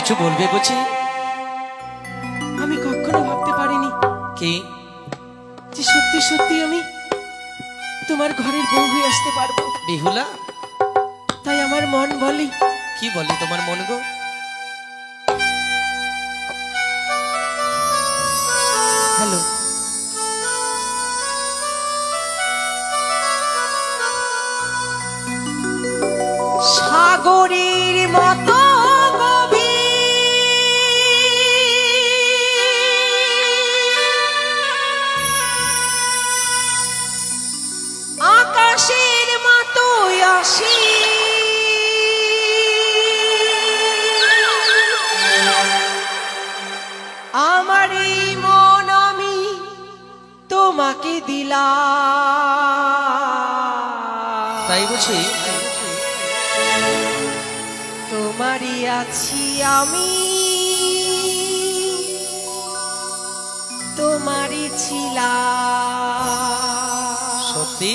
কিছু বলবে বুঝি? আমি কখনো ভাবতে পারিনি কি যে সত্যি সত্যি আমি তোমার ঘরের বউ হয়ে আসতে পারবো। বিহুলা, তাই আমার মন বলে। কি বলে তোমার মন গো? হ্যালো, সাগরের মতো আকাশের মতো আসি, আমার এই মন আমি তোমাকে দিলাম। তাই বুঝি? তোমারই আছি আমি, তোমারই ছিলাম। সত্যি?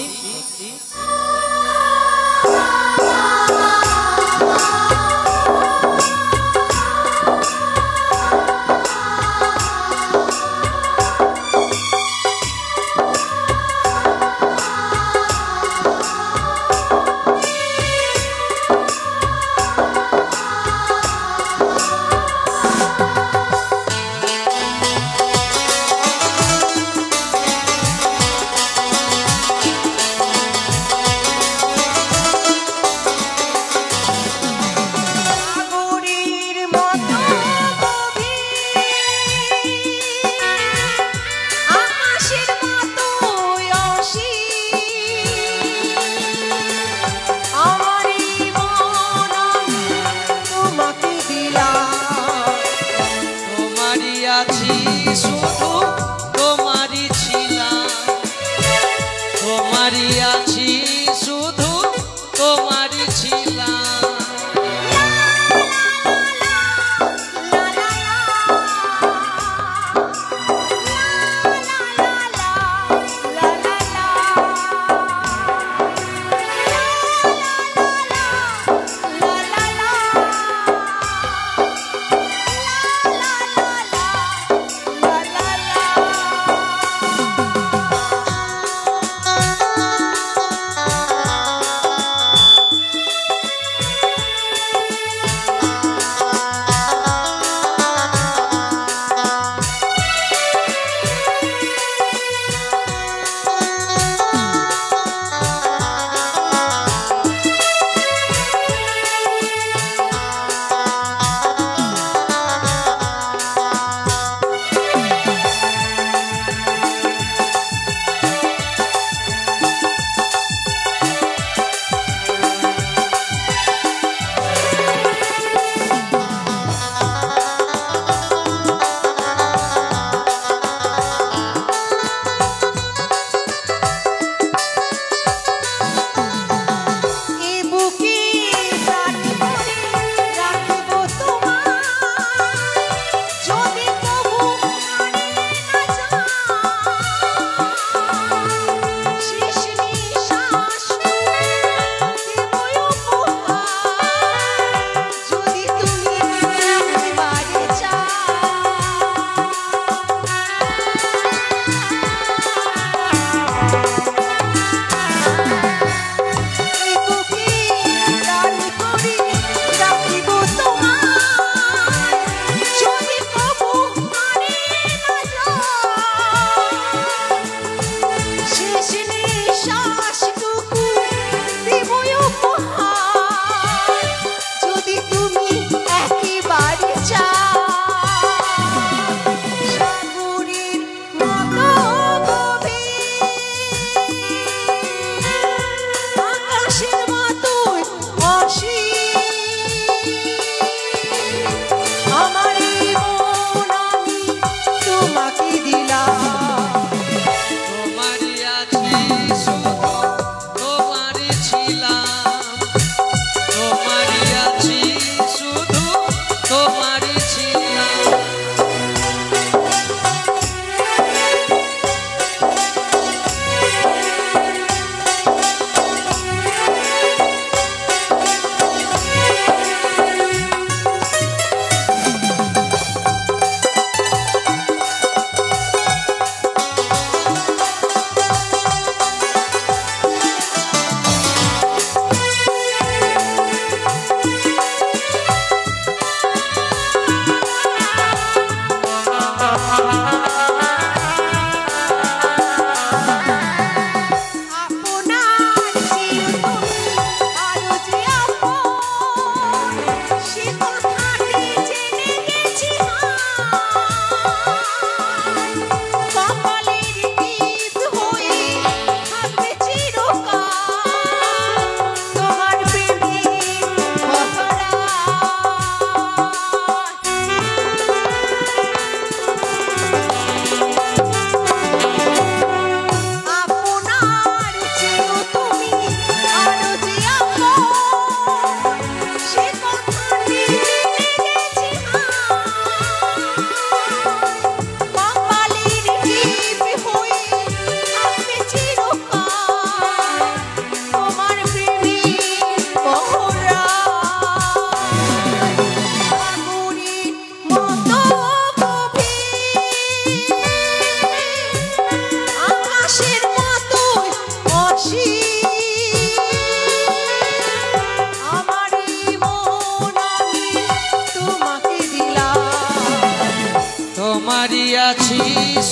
তোমারই আছি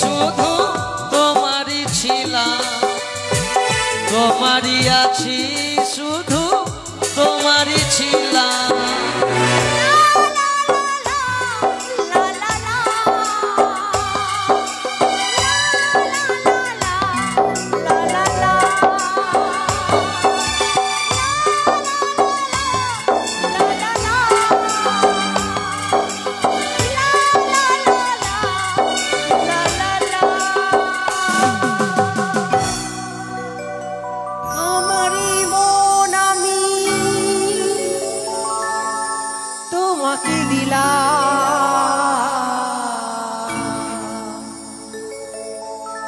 শুধু তোমারই ছিলাম, তোমারই আছি শুধু তোমারই ছিলাম।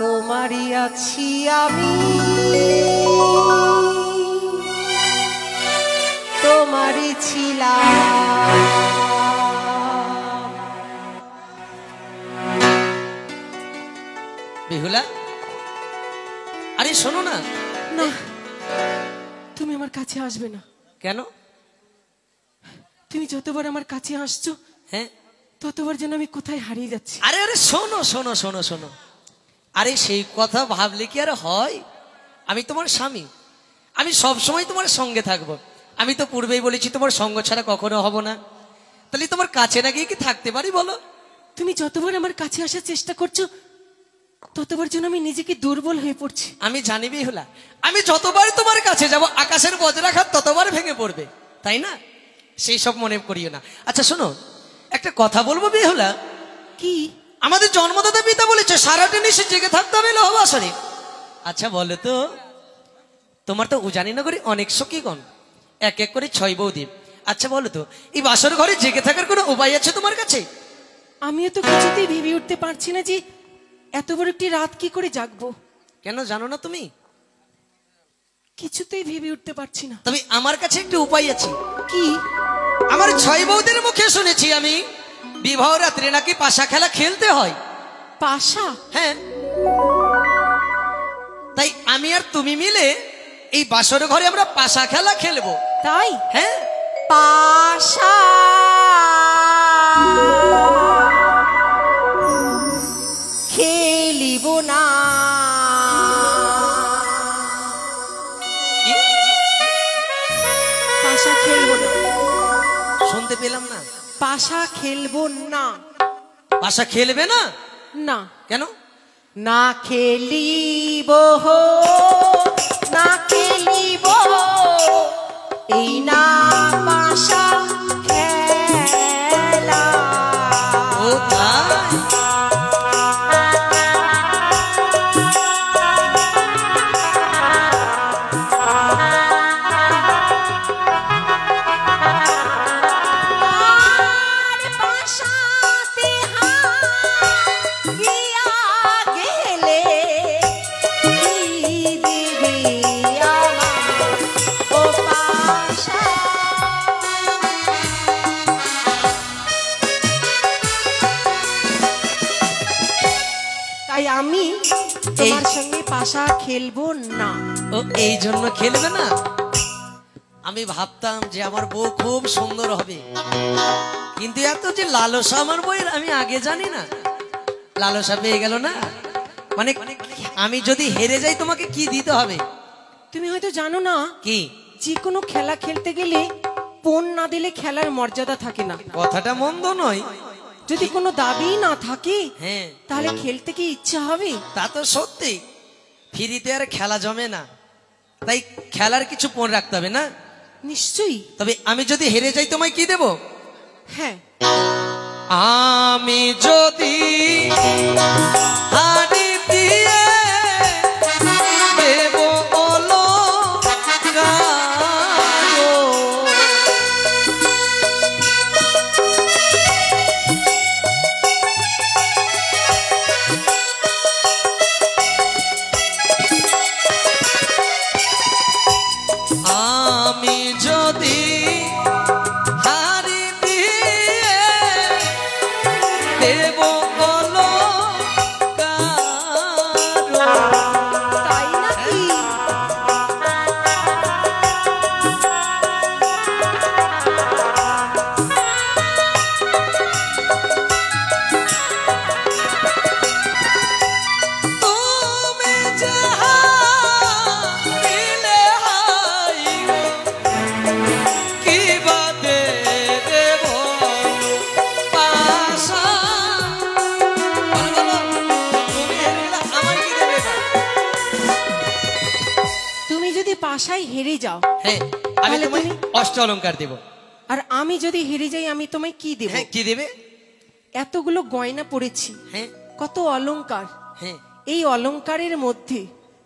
তোমারই আছি আমি, তোমারই ছিলাম। বেহুলা, আরে শোনো না। না, তুমি আমার কাছে আসবে না। কেন? তুমি যতবার আমার কাছে আসছো, হ্যাঁ, ততবার যেন আমি কোথায় হারিয়ে যাচ্ছি। আরে আরে শোনো শোনো শোনো শোনো, আরে সেই কথা ভাবলে কি আর হয়? আমি তোমার স্বামী, আমি সব সময় তোমার সঙ্গে থাকবো। আমি তো পূর্বেই বলেছি তোমার সঙ্গ ছাড়া কখনো হব না। তাহলে তোমার কাছে না গিয়ে কি থাকতে পারি বলো? তুমি যতবার আমার কাছে আসার চেষ্টা করছো, ততবার যেন আমি নিজেকে দুর্বল হয়ে পড়ছি। আমি জানি বেহুলা, আমি যতবার তোমার কাছে যাব আকাশের বজ্রাঘাত ততবার ভেঙে পড়বে, তাই না? সেই সব মনে করিও না। আচ্ছা শোনো, একটা কথা বলবো বেহুলা। কি? আমাদের জন্মদাতা পিতা বলেছে সারাটা নিশে জেগে থাকতে হবে লহবাসরে। আচ্ছা বলো তো, তোমার তো উজানিনগরে অনেক সখীগণ, এক এক করে 6 বৌদি। আচ্ছা বলো তো, এই বাসর ঘরে জেগে থাকার কোনো উপায় আছে তোমার কাছে? আমিও তো কিছুতেই ভেবে উঠতে পারছি না যে এত বড় একটি রাত কি করে জাগবো। কেন জানো না তুমি? কিছুতেই ভেবে উঠতে পারছি না। তবে আমার কাছে একটু উপায় আছে। কি? আমার 6 বৌদির মুখে শুনেছি আমি, বিবাহ রাত্রে নাকি পাশা খেলা খেলতে হয়। পাশা? হ্যাঁ, তাই আমি আর তুমি মিলে এই বাসর ঘরে আমরা পাশা খেলা খেলবো। তাই? হ্যাঁ। পাশা খেলিব না। পাশা খেলবো না। শুনতে পেলাম না। পাশা খেলবো না। পাশা খেলবে না? না। কেন? না খেলিব, না খেলিব এই না পাশা খেলা। ও তাই? তাই আমি তোমার সঙ্গে পাশা খেলবো না। ও এই জন্য খেলবে না? আমি ভাবতাম যে আমার বউ খুব সুন্দর হবে, কিন্তু এত যে লালসা আমার বউয়ের আমি আগে জানি না। লালসা পেয়ে গেল না। মানে আমি যদি হেরে যাই তোমাকে কি দিতে হবে? তুমি হয়তো জানো না, কি? যে কোনো খেলা খেলতে গেলে পণ না দিলে খেলার মর্যাদা থাকে না। কথাটা মন্দ নয়। যদি কোনো দাবি না থাকে, হ্যাঁ, তাহলে খেলতে কি ইচ্ছা হবে? তা তো সত্যি। ফ্রিতে আর খেলা জমে না, তাই খেলার কিছু পণ রাখতে হবে না? নিশ্চয়ই। তবে আমি যদি হেরে যাই তোমায় কি দেব? হ্যাঁ, আমি যদি হারি দিয়ে দেব অলঙ্কার। আমি যদি হারি দিয়ে দেব অলঙ্কার। তাই নাকি? আশায় হেরে যাও, হ্যাঁ আমি তাহলে তোমায় তুমি- অষ্ট অলংকার দেব। আর আমি যদি হেরে যাই আমি তোমায় কি দেব? হ্যাঁ কি দেবে? এতগুলো গয়না পড়েছি, হ্যাঁ কত অলংকার, হ্যাঁ এই অলংকারের মধ্যে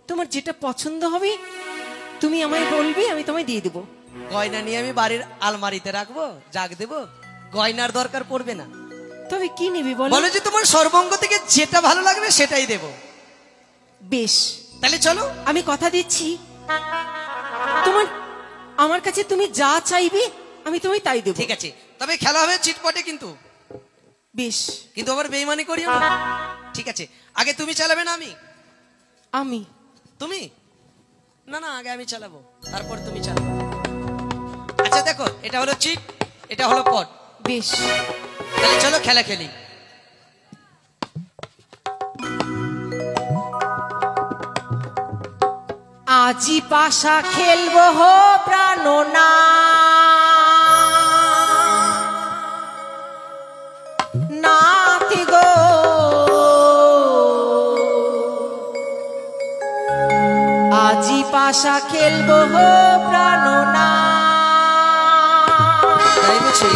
তোমার যেটা পছন্দ হবে তুমি আমায় বলবে, আমি তোমায় দিয়ে দেবো। গয়না নিয়ে আমি বাড়ির আলমারিতে রাখবো, জাগ দেব, গয়নার দরকার পড়বে না। তবে কি নিবি বলো? বলো যে তোমার সর্বঙ্গ থেকে যেটা ভালো লাগবে সেটাই দেব। বেশ, তাহলে চলো। আমি কথা দিচ্ছি, তোমার আমার কাছে তুমি যা চাইবে আমি তোমায় তাই দেবো। ঠিক আছে, তবে খেলা হবে চিটপটে কিন্তু, বেশ। কিন্তু আবার বেইমানি করিও না। ঠিক আছে, আগে তুমি চালাবে না আমি? আমি তুমি না না, আগে আমি চালাবো, তারপর তুমি চালাবো। আচ্ছা দেখো, এটা হলো চিট, এটা হলো পট। বেশ, তাহলে চলো খেলা খেলি। আজি পাশা খেলবো হো প্রাণনা, নাতি গো আজি পাশা খেলবো হো প্রাণনা। তাই বুঝি?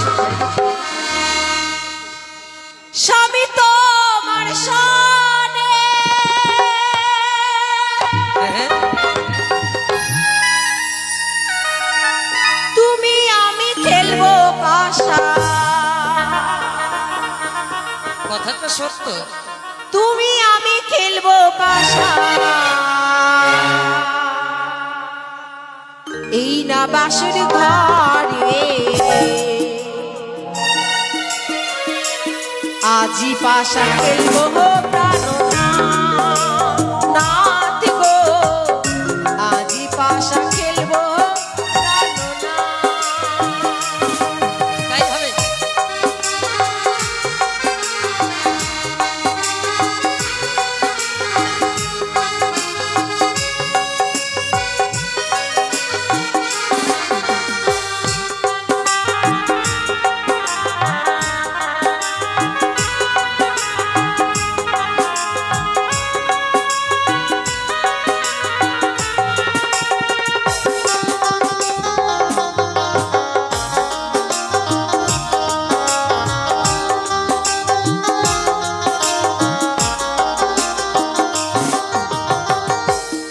স্বামী তোমার সনে হ্যাঁ, তুমি আমি খেলবো পাশা, কথাটা সত্য। তুমি আমি খেলবো পাশা, এই না বাসুর ঘরে আজি পাশা খেলবো প্রাণনা, নাতি গো আজি পাশা খেলবো প্রাণনা। তাই হবে।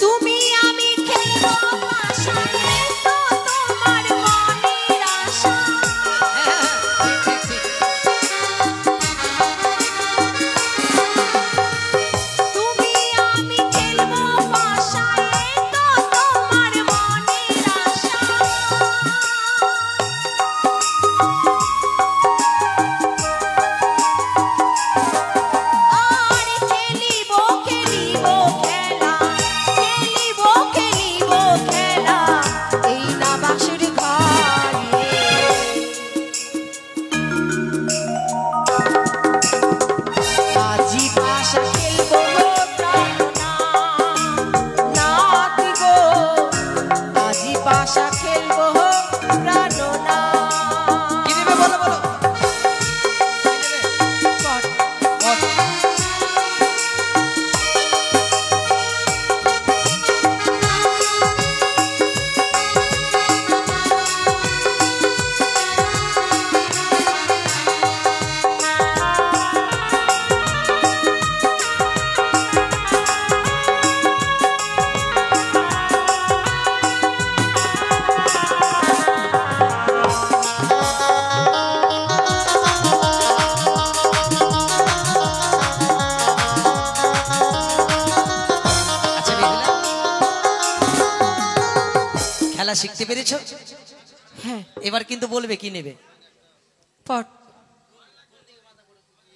তুমি আমি খেলবো পাশা, এই তো তোমার মনের আশা। হ্যাঁ, হ্যাঁ, ঠিক, ঠিক, তুমি আমি খেলবো পাশা, এই তো তোমার মনের আশা। আর খেলিব খেলিব খেলা, খেলিব খেলিব খেলা, এই না বাসুর ঘরে আজি পাশা খেলবো প্রাণনা, নাতি গো আজি পাশা খেলবো প্রাণনা। কি দেবে বলো বলো? কি দেবে? পট। পট। আচ্ছা বেহুলা, খেলা শিখতে পেরেছো? হ্যাঁ, এবার কিন্তু বলবে কি নেবে। পট।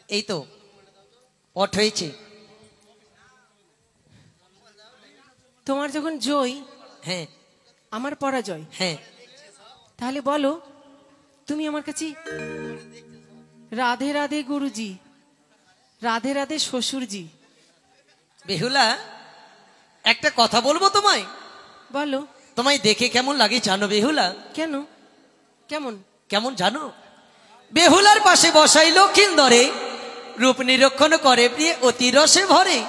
এই তো পট হয়েছে। তোমার যখন জয় হ্যাঁ আমার পরাজয়, হ্যাঁ, তাহলে বলো তুমি আমার কাছে রাধে রাধে গুরুজি, রাধে রাধে শ্বশুরজি। বেহুলা একটা কথা বলবো তোমায়। বলো। তোমায় দেখে কেমন লাগে জানো বেহুলা? কেন? কেমন? কেমন জানো? বেহুলার পাশে বসাই লক্ষিন্দরে, রূপ নিরীক্ষণ করে প্রিয় অতি রসে ভরে,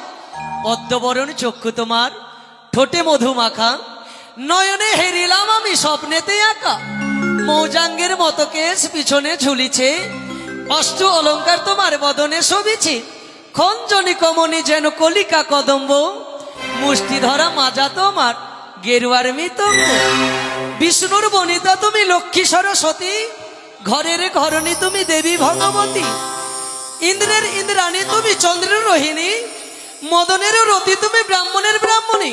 পদ্মবরণ চক্ষু তোমার, ঠোঁটে মধু মাখা, নয়নে হেরিলাম আমি স্বপ্নেতে একা, মৌজাঙ্গের মতো কেশ পিছনে ঝুলিছে, অষ্ট অলংকার তোমার বদনে শোভিছে, খঞ্জনি কমনি যেন কলিকা কদম্ব, মুষ্টি ধরা মাজা তোমার গেরুয়ার মিতঙ্গ। বিষ্ণুর বনিতা তুমি লক্ষ্মী সরস্বতী, ঘরের ঘরণী তুমি দেবী ভগবতী, ইন্দ্রের ইন্দ্রাণী তুমি চন্দ্রের রোহিণী, মদনের রতি তুমি ব্রাহ্মণের ব্রাহ্মণী।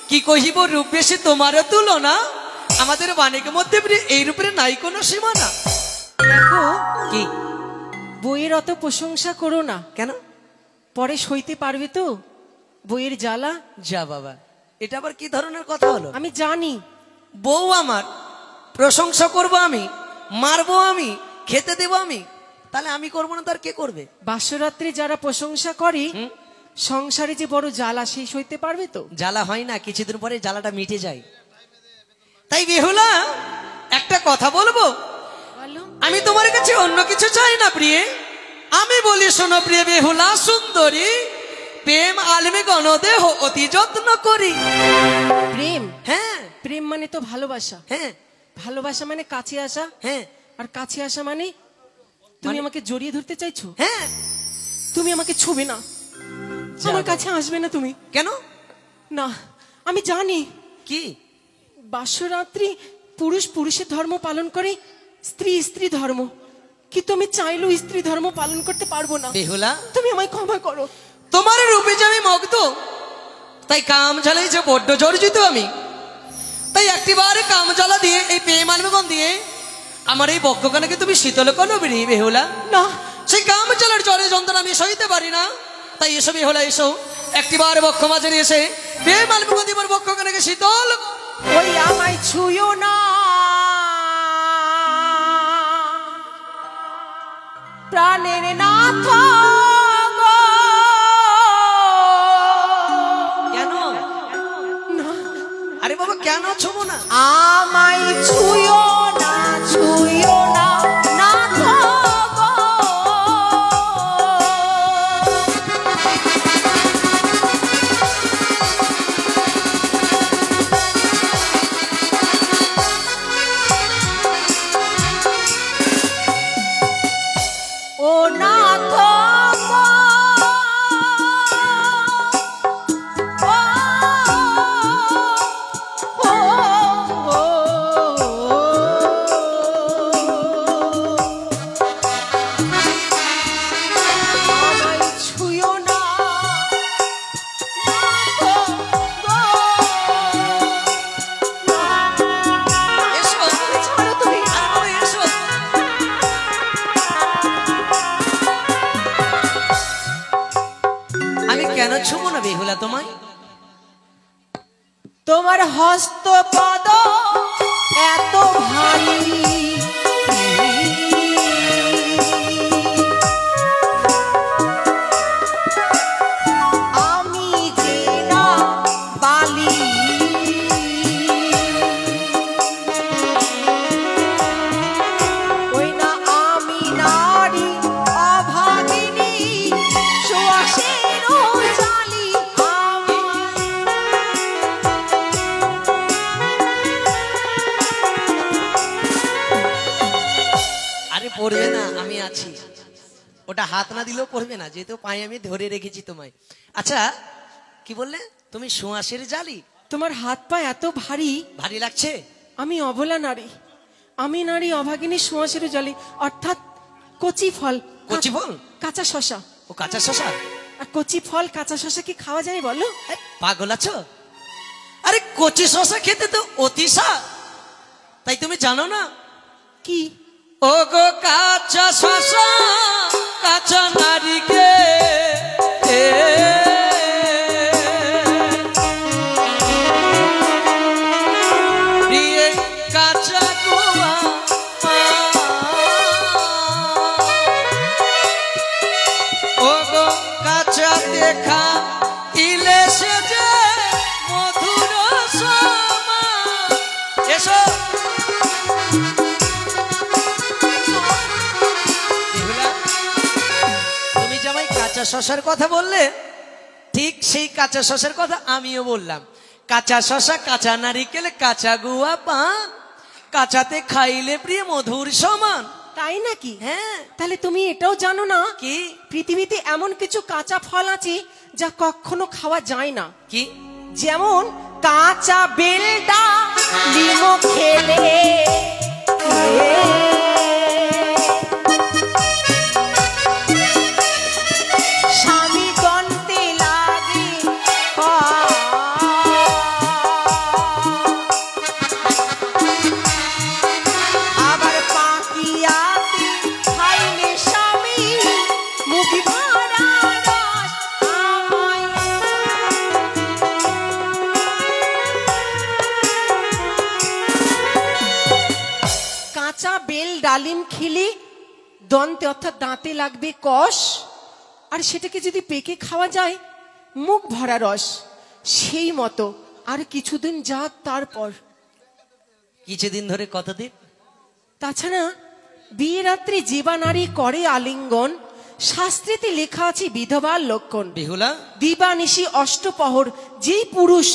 কি কহিব রূপ বেশি তোমারও তুলনা, আমাদের বাণীর মধ্যে এই রূপের নাই কোনো সীমানা। দেখো কি বইয়ের অত প্রশংসা করো না, কেন? পরে সইতে পারবে তো বইয়ের জ্বালা? যা বাবা, এটা আবার কি ধরনের কথা হলো? আমি জানি বউ আমার, প্রশংসা করব আমি, মারবো আমি, খেতে দেবো আমি, তাহলে আমি করবো না তার কে করবে? বাসরাত্রে যারা প্রশংসা করে সংসারে যে বড় জ্বালা সেই সইতে পারবে তো? জ্বালা হয় না, কিছুদিন পরে জ্বালাটা মিটে যায়। তাই বেহুলা একটা কথা বলবো, বলো। আমি তোমার কাছে অন্য কিছু চাই না প্রিয়ে, আমি বলি শোনো প্রিয় বেহুলা সুন্দরী, প্রেম আলমে গণদেহ অতি যত্ন করি। প্রেম? হ্যাঁ প্রেম মানে তো ভালোবাসা। হ্যাঁ ভালোবাসা মানে কাছে আসা। হ্যাঁ আর কাছে আসা মানে তুমি আমাকে জড়িয়ে ধরতে চাইছো? হ্যাঁ। তুমি আমাকে ছুবে না, আমার কাছে আসবে না তুমি। কেন? না, আমি জানি কি বাসরাত্রি পুরুষ পুরুষের ধর্ম পালন করে, স্ত্রী স্ত্রী ধর্ম, কিন্তু আমি চাইলেও স্ত্রী ধর্ম পালন করতে পারবো না। বেহুলা তুমি আমায় ক্ষমা করো। তোমার রূপে যে আমি মগ্ধ, তাই কাম জ্বালাই যে বড্ড জর্জিত আমি, তাই একটিবার কাম জ্বালা দিয়ে এই প্রেম আলমেগন দিয়ে আমার এই বক্ষখানাকে তুমি শীতল করো বেহুলা। না, সেই কাম জ্বালার জ্বরে যন্ত্রণা আমি সইতে পারি না, তাই এসো বেহুলা এসো, একটিবার বক্ষ মাঝে এসে প্রেম আলমেগন দিয়ে আমার বক্ষখানাকে শীতল। ওই আমায় ছুঁয়ো না, প্রাণের নাথ গো। কেন? আরে বাবা কেন ছুবো না? আমায় ছুঁয়ো না, ছুঁয়ো না নাথ গো। ও নাথ গো, আমায় ছুঁয়ো না এসো ছাড়ো তুমি। আরে বাবা এসো। আমি কেন ছুবো না বেহুলা তোমায়? তোমার হস্ত পদ এত ভারী, আমি যে না বালি, ওই না আমি নারী অভাগিনী, সুয়াসের জালি আমি। আরে পড়বে না, আমি আছি, ওটা হাত না দিলেও পড়বে না, যেহেতু পায়ে আমি ধরে রেখেছি তোমায়। আচ্ছা কি বললে তুমি? সুয়াসের জালি? তোমার হাত পা এত ভারী, ভারী লাগছে? আমি অবলা নারী, আমি নারী অভাগিনী, সুয়াসের জলে, অর্থাৎ কচি ফল। কচি ফল? কাঁচা শশা। ও কাঁচা শশা? আর কচি ফল কাঁচা শশা কি খাওয়া যায় বলো? পাগল আছো? আরে কচি শশা খেতে তো অতিশা, তাই তুমি জানো না? কি? ও গো কাঁচা শশা কাঁচা নারীকে প্রিয়ে কাঁচা গোয়া ও গো কাঁচা দেখা ইলেশে যে মধুর সমা। এসো তুমি জামাই কাঁচা শশার কথা বললে, ঠিক সেই কাঁচা শশার কথা আমিও বললাম, কাঁচা শশা, কাঁচা নারিকেল, কাঁচা গুয়া পান, কাঁচাতে খাইলে প্রিয় মধুর সমান। তাই নাকি? হ্যাঁ। তাহলে তুমি এটাও জানো না কি? পৃথিবীতে এমন কিছু কাঁচা ফল আছে যা কখনো খাওয়া যায় না। কি? যেমন কাঁচা বেলটা লিমো খেলে স্বামী দন্তে লাগে আবার পাকিয়াতে খাইলে স্বামী মুখ ভরা রস আমায়। কাঁচা বেল ডালিম খেলে দন্তে অর্থাৎ দাঁতে লাগবে কষ, আর সেটাকে যদি পেকে খাওয়া যায় মুখ ভরা রস। সেই মতো আর কিছুদিন যাক তারপর। কিছুদিন ধরে কতদিন? তাছাড়া বিয়ে রাত্রি জীবা নারী করে আলিঙ্গন, শাস্ত্রেতে লেখা আছে বিধবার লক্ষণ। বেহুলা, দিবানিশি অষ্টপহর যেই পুরুষ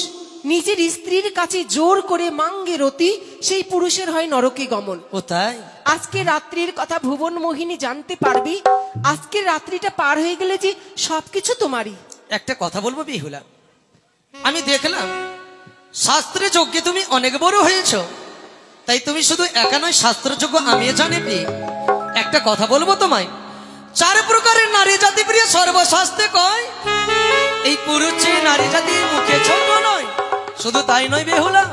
নিজের স্ত্রীর কাছে জোর করে মাঙ্গে রতি, সেই পুরুষের হয় নরকে গমন। ও তাই? আজকে রাত্রির কথা ভুবন মোহিনী জানতে পারবি। আজকের রাত্রিটা পার হয়ে গেলে যে সবকিছু তোমারই। একটা কথা বলবো বেহুলা, আমি দেখলাম শাস্ত্রে যজ্ঞে তুমি অনেক বড় হয়েছো, তাই তুমি শুধু একা নয় শাস্ত্রযোগ্য আমিও জানি। একটা কথা বলবো তোমায়, 4 প্রকারের নারী জাতি প্রিয় সর্বশাস্ত্রে কয়, এই পুরুষ চেয়ে নারী জাতি মুখে ছোট নয়। শুধু তাই নয় বেহুলা,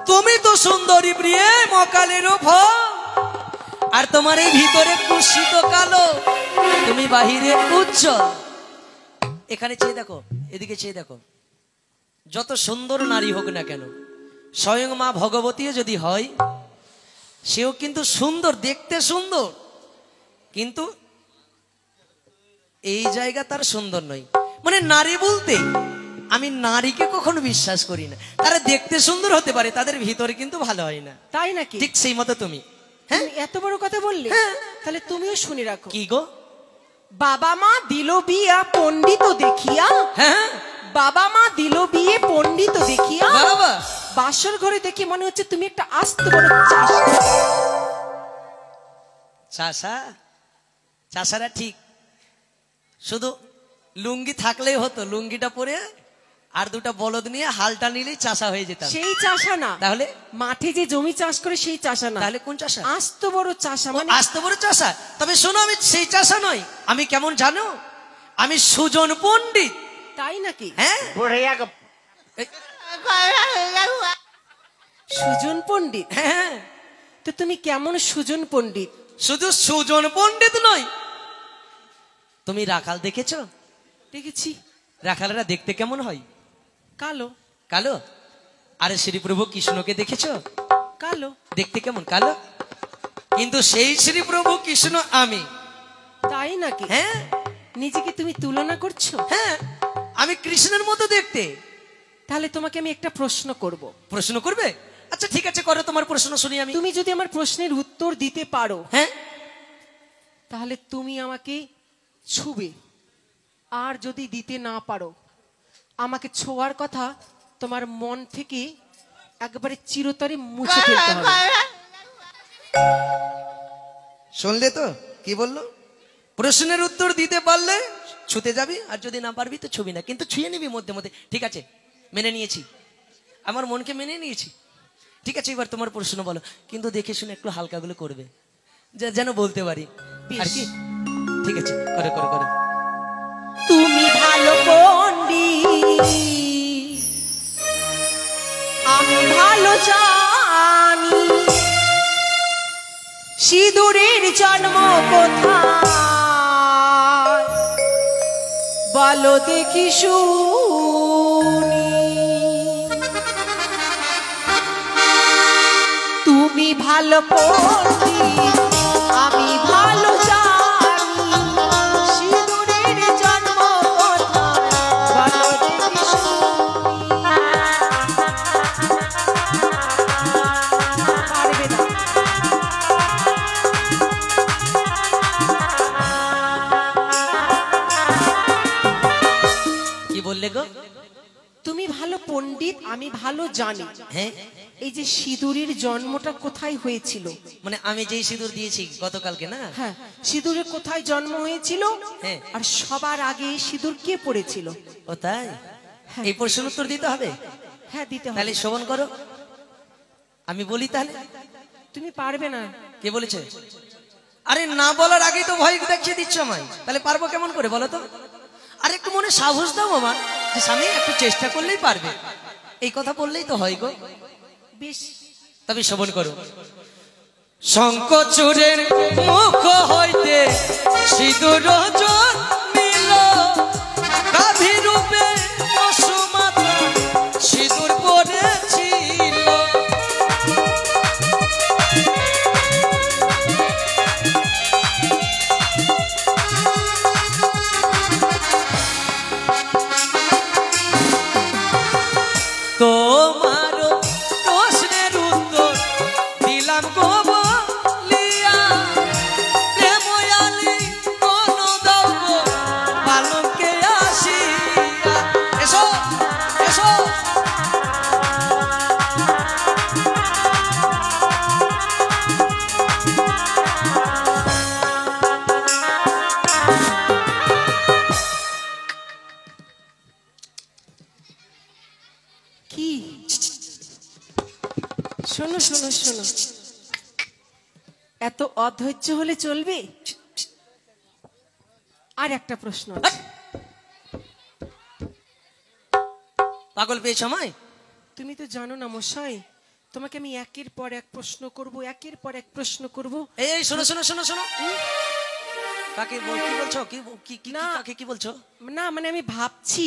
তুমি তো সুন্দরী প্রিয়ে মকালেরও ফল, আর তোমার এই ভিতরে কুৎসিত কালো, তুমি বাহিরে উজ্জ্বল। এখানে চেয়ে দেখো, এদিকে চেয়ে দেখো, যত সুন্দর নারী হোক না কেন, স্বয়ং মা ভগবতী যদি হয়, সেও কিন্তু সুন্দর, দেখতে সুন্দর, কিন্তু এই জায়গা তার সুন্দর নয়। মানে নারী বলতে আমি নারীকে কখনো বিশ্বাস করি না। তারা দেখতে সুন্দর হতে পারে, তাদের ভিতরে কিন্তু ভালো হয় না। তাই নাকি? ঠিক সেই মতো তুমি। হ্যাঁ, তুমি এত বড় কথা বললে, তাহলে তুমিও শুনে রাখো। কি গো? বাবা মা দিল বিয়া পণ্ডিত দেখিয়া, হ্যাঁ, বাবা মা দিল বিয়ে পণ্ডিত দেখিয়া, বাবা বাসর ঘরে দেখে মনে হচ্ছে তুমি একটা আস্ত বড় চাষা। চাষা, চাষারা ঠিক, শুধু লুঙ্গি থাকলেই হতো, লুঙ্গিটা পরে আর 2টা বলদ নিয়ে হালটা নিলেই চাষা হয়ে যেতাম। সেই চাষা না, তাহলে মাঠে যে জমি চাষ করে সেই চাষা না। তাহলে কোন চাষা? আস্ত বড় চাষা, মানে আস্ত বড় চাষা। তবে শোনো, আমি সেই চাষা নই। আমি কেমন জানো? আমি সুজন পণ্ডিত। তাই নাকি? হ্যাঁ, এই, সুজন পণ্ডিত? হ্যাঁ। তো তুমি কেমন সুজন পণ্ডিত? শুধু সুজন পণ্ডিত নয়, তুমি রাখাল দেখেছো? দেখেছি। রাখালেরা দেখতে কেমন হয়? কালো। কালো? আরে শ্রী প্রভু কৃষ্ণকে দেখেছো? কালো। দেখতে কেমন? কালো। কিন্তু সেই শ্রী প্রভু কৃষ্ণ আমি। তাই নাকি? হ্যাঁ। নিজেকে তুমি তুলনা করছো? হ্যাঁ, আমি কৃষ্ণের মতো দেখতে। তাহলে তোমাকে আমি একটা প্রশ্ন করব। প্রশ্ন করবে? আচ্ছা ঠিক আছে, করো তোমার প্রশ্ন শুনি আমি। তুমি যদি আমার প্রশ্নের উত্তর দিতে পারো, হ্যাঁ, তাহলে তুমি আমাকে ছুবে। আর যদি দিতে না পারো, আমাকে ছোঁয়ার কথা তোমার মন থেকে একবারে চিরতরে মুছে ফেলতে হবে। শুনলে তো কি বললো? প্রশ্নের উত্তর দিতে পারলে ছুতে যাবি, আর যদি না পারবি তো ছবি না, কিন্তু ছুঁয়ে নিবি মধ্যে মধ্যে। ঠিক আছে, মেনে নিয়েছি, আমার মনকে মেনে নিয়েছি। ঠিক আছে, এবার তোমার প্রশ্ন বলো, কিন্তু দেখে শুনে একটু হালকাগুলো করবে, যেন বলতে পারি আর কি। ঠিক আছে, করে করে করে। তুমি ভালো পণ্ডিত, আমি ভালো জানি, সিঁদুরের জন্ম কোথায় বলো দেখি শুনি। তুমি ভালো পণ্ডিত, আমি ভালো জানি, সিঁদুরের জন্ম কোথায় বলো দেখি শুনি। পারবে না। কি বললে গো? তুমি ভালো পণ্ডিত, আমি ভালো জানি হ্যাঁ এই যে সিঁদুরের জন্মটা কোথায় হয়েছিল। মানে আমি যেই সিঁদুর দিয়েছি গতকালকে না, হ্যাঁ, সিঁদুরের কোথায় জন্ম হয়েছিল, হ্যাঁ। আর সবার আগে এই সিঁদুর কে পড়েছিল। ও তাই? হ্যাঁ। এই প্রশ্নের উত্তর দিতে হবে? হ্যাঁ, দিতে হবে। তাহলে শ্রবণ করো, আমি বলি তাহলে। তুমি পারবে না। কে বলেছে? আরে না বলার আগেই তো ভয় দেখিয়ে দিচ্ছ আমায়, তাহলে পারবো কেমন করে বলো তো? আর একটু মনে সাহস দাও আমার, যে স্বামী একটু চেষ্টা করলেই পারবে, এই কথা বললেই তো হয় গো। বেশ, তবে শ্রবণ করো। শঙ্খচূড়ের মুখ হইতে সিঁদুর জন্মিল, গাভী রূপে বসুমাতা সিঁদুর পড়েছিল। তোমার প্রশ্নের উত্তর দিলাম গো বলিয়া, প্রেময়ালি কোন দাও গো পালকে আসিয়া। এসো এসো। কি? শোনো শোনো শোনো, এত অধৈর্য হলে চলবে? আর একটা প্রশ্ন আছে। পাগল পেয়েছ আমায়? তুমি তো জানো না মশাই, তোমাকে আমি একের পর এক প্রশ্ন করব, একের পর এক প্রশ্ন করব। এই শোনো শোনো শোনো শোনো, কাকে কি বলছো? কি কি না। কাকে কি বলছো? না মানে আমি ভাবছি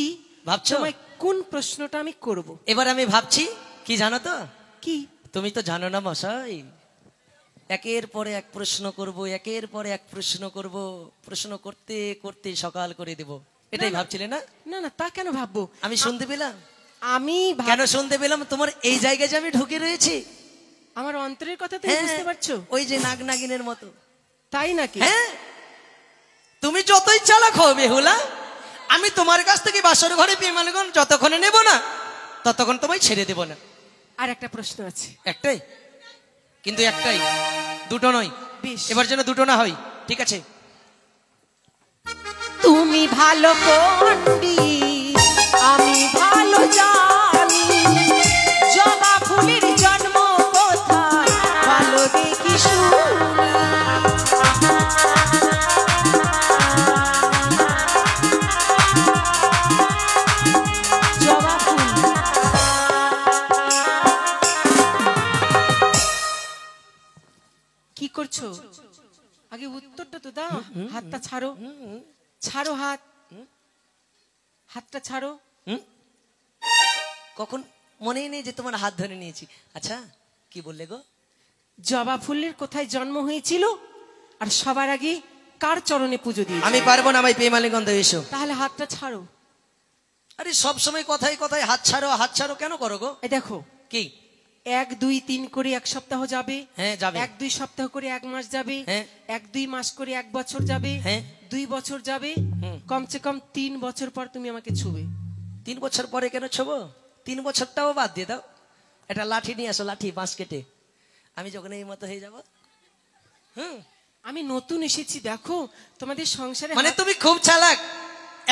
ভাবছো? তোমায় কোন প্রশ্নটা আমি করব। এবার আমি ভাবছি কি জানো তো? কি? তুমি তো জানো না মশাই, একের পরে এক প্রশ্ন করব, একের পরে এক প্রশ্ন করব, প্রশ্ন করতে করতে সকাল করে দেব, এটাই ভাবছিলে না? না না, তা কেন ভাববো? আমি শুনতে পেলাম। আমি কেন শুনতে পেলাম? তোমার এই জায়গায় যে আমি ঢুকে রয়েছি, আমার অন্তরের কথা তুমি হ্যাঁ, বুঝতে পারছো? ওই যে নাগ নাগিনের মতো। তাই নাকি? হ্যাঁ, তুমি যতই চালাক হও বেহুলা, আমি তোমার কাছ থেকে বাসর ঘরে বিমানগণ যতক্ষণে নেব না, ততক্ষণ তোমায় ছেড়ে দেব না। আর একটা প্রশ্ন আছে। একটাই? কিন্তু একটাই, দুটো নয়। বেশ, এবার যেন দুটো না হয়, ঠিক আছে? তুমি ভালো পণ্ডিত, আমি ভালো জানি, জবা ফুলের জন্ম কোথায় ভালো দেখি শুনি। জবা ফুল। কি করছো? আগে উত্তরটা তো দাও। হাতটা ছাড়ো, ছাড়ো হাত, হাতটা ছাড়ো। কখন মনেই নেই যে তোমার হাত ধরে নিয়েছি। আচ্ছা, কি বললে গো? জবা ফুলের কোথায় জন্ম হয়েছিল, আর সবার আগে কার চরণে পুজো দিয়ে? আমি পারবো না, আমায় পেমালিগন্ধ এসো। তাহলে হাতটা ছাড়ো। আরে সব সময় কথায় কথায় হাত ছাড়ো হাত ছাড়ো কেন করো গো? এই দেখো, কি 1 2 3 করে 1 সপ্তাহ যাবে, হ্যাঁ যাবে। 1 2 সপ্তাহ করে 1 মাস যাবে, হ্যাঁ। 1 2 মাস করে 1 বছর যাবে, হ্যাঁ। 2 বছর যাবে, কমসে কম 3 বছর পর তুমি আমাকে ছুবে। 3 বছর পরে কেন ছোবো? 3 বছরটাও বাদ দিয়ে দাও, একটা লাঠি নিয়ে আসো, লাঠি বাঁশ কেটে, আমি যখন এই মতো হয়ে যাবো। আমি নতুন এসেছি, দেখো তোমাদের সংসারে মানে তুমি খুব চালাক।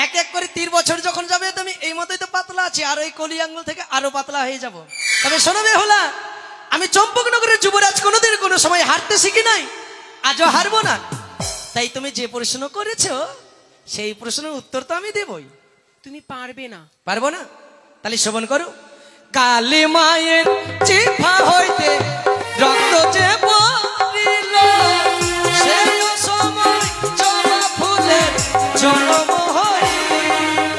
এক এক করে 3 বছর যখন যাবে তুমি এই মতোই তো পাতলা আছে, আর ওই কলি আঙ্গুল থেকে আরো পাতলা হয়ে যাব। তবে শোনো বেহুলা, আমি চম্পকনগরের যুবরাজ, কোনোদিন কোনো সময় হারতে শিখি নাই, আজও হারবো না। তাই তুমি যে প্রশ্ন করেছো সেই প্রশ্নের উত্তর তো আমি দেবই। তুমি পারবে না। পারবো না? তাহলে শ্রবণ করো। কালী মায়ের জিহ্বা হইতে রক্ত যে পড়িল, সেই সময় জবা ফুলের জন্ম হইল।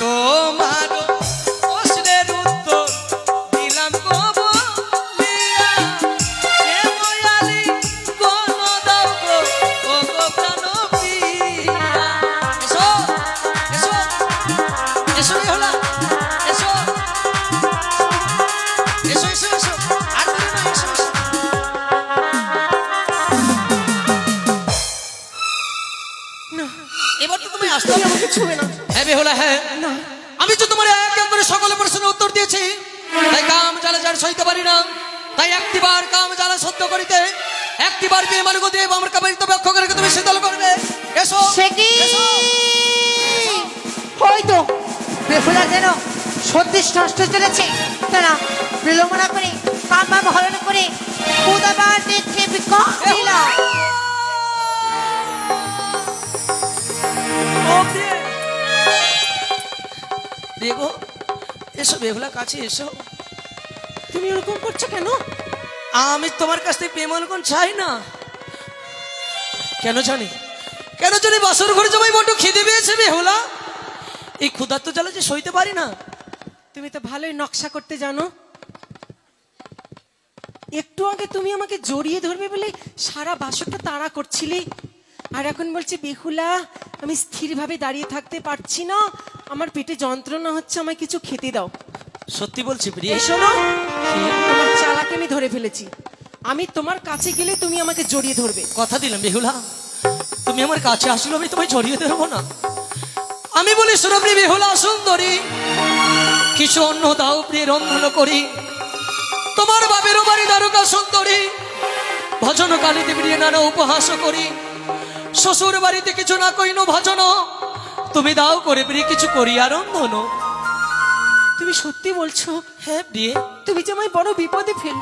তোমার প্রশ্নের উত্তর দিলাম গো বলিয়া, প্রেময়ালি কোন দাও গো ও গো প্রাণপ্রিয়া। এসো এসো এসো বেহুলা, এসো এসো এসো এসো। বেহুলা হ্যাঁ না আমি তো তোমার এক এক করে সকল প্রশ্নের উত্তর দিয়েছি তাই কাম জ্বালা যার সইতে পারি না তাই একটিবার কাম জ্বালা সত্য করিতে একটিবার বিয়ে মানুষ দিয়ে আমার কাবারিতে ব্যাখ্য করে তুমি শীতল করবে এসো সে কি এসো। হয়তো বেহুলা যেন সত্যি নষ্ট চলেছে তারা বিলম্বনা করে কামা হরণ করে খুদাবার দেখে বিকল দিল দেখো এসো বেহুলা কাছে এসো তুমি ওরকম করছো কেন? আমি তোমার কাছ থেকে প্রেম অনুকূল চাই না কেন জানি বাসর ঘরে জমাই বড্ড খিদে পেয়েছে বেহুলা এই ক্ষুধার্ত জ্বালা যে সইতে পারি না তুমি তো ভালোই নকশা করতে জানো। একটু আগে তুমি আমাকে জড়িয়ে ধরবে বলে সারা বাসরটা তাড়া করছিলে, আর এখন বলছে বেহুলা আমি স্থিরভাবে দাঁড়িয়ে থাকতে পারছি না, আমার পেটে যন্ত্রণা হচ্ছে, আমায় কিছু খেতে দাও। সত্যি বলছি প্রিয় এই শোনো, তোমার চালাকে আমি ধরে ফেলেছি, আমি তোমার কাছে গেলে তুমি আমাকে জড়িয়ে ধরবে। কথা দিলাম বেহুলা তুমি আমার কাছে আসলে আমি তোমায় জড়িয়ে ধরবো না। আমি বলি সুরপ্রিয় বেহুলা সুন্দরী কিছু অন্য দাও প্রিয় রন্ধন করি তোমার বাবেরও বাড়ি দ্বারকা সুন্দরী ভজন কালীতে প্রিয় নানা উপহাস করি শ্বশুর বাড়িতে কিছু না কইন ভজন তুমি দাও করে প্রিয় কিছু করি আর রন্ধন। তুমি সত্যি বলছো? হ্যাঁ প্রিয় তুমি যে আমায় বড় বিপদে ফেল